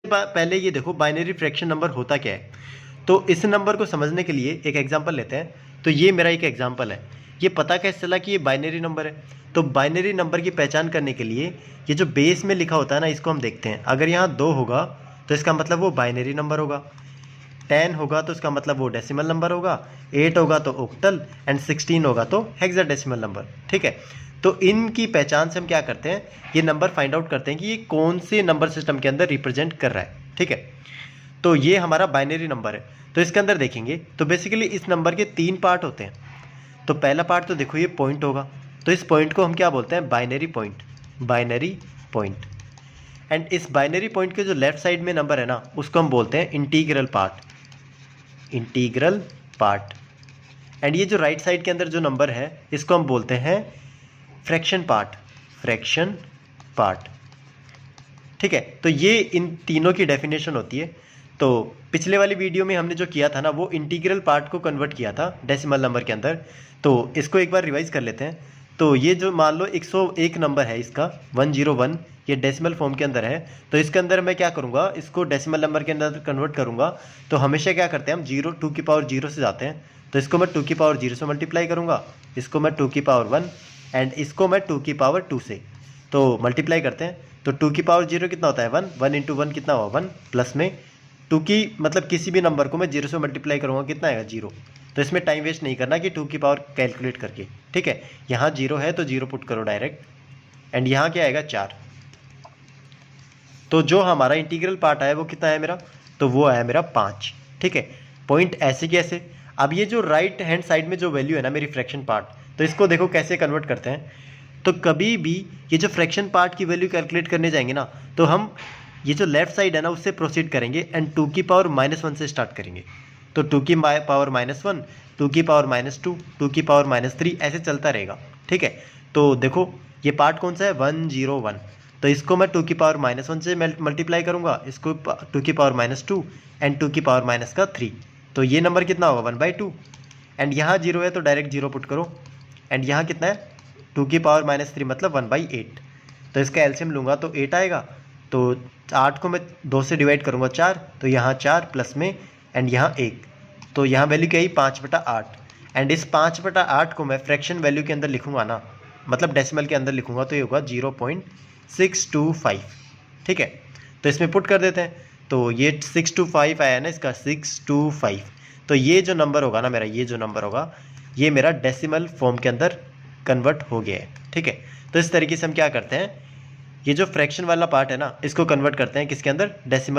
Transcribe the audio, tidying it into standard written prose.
पहले ये देखो बाइनरी फ्रैक्शन नंबर होता क्या है। तो इस नंबर को समझने के लिए एक एग्जांपल लेते हैं। तो ये मेरा एक एग्जांपल है। ये पता कैसे चला कि ये बाइनरी नंबर है। तो बाइनरी नंबर की पहचान करने के लिए ये जो बेस में लिखा होता है ना, इसको हम देखते हैं। अगर यहाँ 2 होगा तो इसका मतलब वो बाइनरी नंबर होगा, 10 होगा तो इसका मतलब वो डेसिमल नंबर होगा, 8 होगा तो ऑक्टल एंड 16 होगा तो हेक्साडेसिमल नंबर। ठीक है। तो इनकी पहचान से हम क्या करते हैं, ये नंबर फाइंड आउट करते हैं कि ये कौन से नंबर सिस्टम के अंदर रिप्रेजेंट कर रहा है। ठीक है। तो ये हमारा बाइनरी नंबर है। तो इसके अंदर देखेंगे तो बेसिकली इस नंबर के 3 पार्ट होते हैं। तो पहला पार्ट तो देखो ये पॉइंट होगा। तो इस पॉइंट को हम क्या बोलते हैं, binary point, binary point. And इस बाइनरी पॉइंट के जो लेफ्ट साइड में नंबर है ना, उसको हम बोलते हैं integral part, integral part. And ये जो राइट साइड के अंदर जो नंबर है, इसको हम बोलते हैं फ्रैक्शन पार्ट, फ्रैक्शन पार्ट। ठीक है। तो ये इन तीनों की डेफिनेशन होती है। तो पिछले वाली वीडियो में हमने जो किया था ना, वो इंटीग्रल पार्ट को कन्वर्ट किया था डेसिमल नंबर के अंदर। तो इसको एक बार रिवाइज कर लेते हैं। तो ये जो मान लो 101 नंबर है, इसका 101, ये डेसिमल फॉर्म के अंदर है। तो इसके अंदर मैं क्या करूँगा, इसको डेसिमल नंबर के अंदर कन्वर्ट करूँगा। तो हमेशा क्या करते हैं हम, 2 की पावर 0 से जाते हैं। तो इसको मैं 2 की पावर 0 से मल्टीप्लाई करूँगा, इसको मैं 2 की पावर 1 एंड इसको मैं 2 की पावर 2 से तो मल्टीप्लाई करते हैं। तो 2 की पावर 0 कितना होता है, 1, 1 इंटू 1 कितना हुआ 1, प्लस में 2 की मतलब किसी भी नंबर को मैं 0 से मल्टीप्लाई करूँगा, कितना आएगा 0। तो इसमें टाइम वेस्ट नहीं करना कि 2 की पावर कैलकुलेट करके। ठीक है। यहाँ 0 है तो 0 पुट करो डायरेक्ट। एंड यहाँ क्या आएगा 4। तो जो हमारा इंटीग्रल पार्ट आया वो कितना है मेरा, तो वो आया मेरा 5। ठीक है। पॉइंट ऐसे कैसे। अब ये जो राइट हैंड साइड में जो वैल्यू है ना मेरी फ्रैक्शन पार्ट, तो इसको देखो कैसे कन्वर्ट करते हैं। तो कभी भी ये जो फ्रैक्शन पार्ट की वैल्यू कैलकुलेट करने जाएंगे ना, तो हम ये जो लेफ्ट साइड है ना उससे प्रोसीड करेंगे एंड 2 की पावर -1 से स्टार्ट करेंगे। तो 2 की पावर -1, 2 की पावर -2, 2 की पावर -3, ऐसे चलता रहेगा। ठीक है। तो देखो ये पार्ट कौन सा है, 101। तो इसको मैं 2 की पावर -1 से मल्टीप्लाई करूँगा, इसको 2 की पावर -2 एंड 2 की पावर -3। तो ये नंबर कितना होगा 1/2। एंड यहाँ 0 है तो डायरेक्ट 0 पुट करो। एंड यहाँ कितना है 2 की पावर -3 मतलब 1/8। तो इसका एलसीएम लूँगा तो 8 आएगा। तो 8 को मैं 2 से डिवाइड करूँगा 4, तो यहाँ 4 प्लस में एंड यहाँ 1। तो यहाँ वैल्यू क्या आई 5/8। एंड इस 5/8 को मैं फ्रैक्शन वैल्यू के अंदर लिखूँगा ना, मतलब डेसिमल के अंदर लिखूँगा, तो ये होगा 0.625। ठीक है। तो इसमें पुट कर देते हैं। तो ये 625 आया ना, इसका 625। तो ये जो नंबर होगा ना मेरा, ये जो नंबर होगा ये मेरा डेसिमल फॉर्म के अंदर कन्वर्ट हो गया है। ठीक है। तो इस तरीके से हम क्या करते हैं, ये जो फ्रैक्शन वाला पार्ट है ना, इसको कन्वर्ट करते हैं किसके अंदर, डेसिमल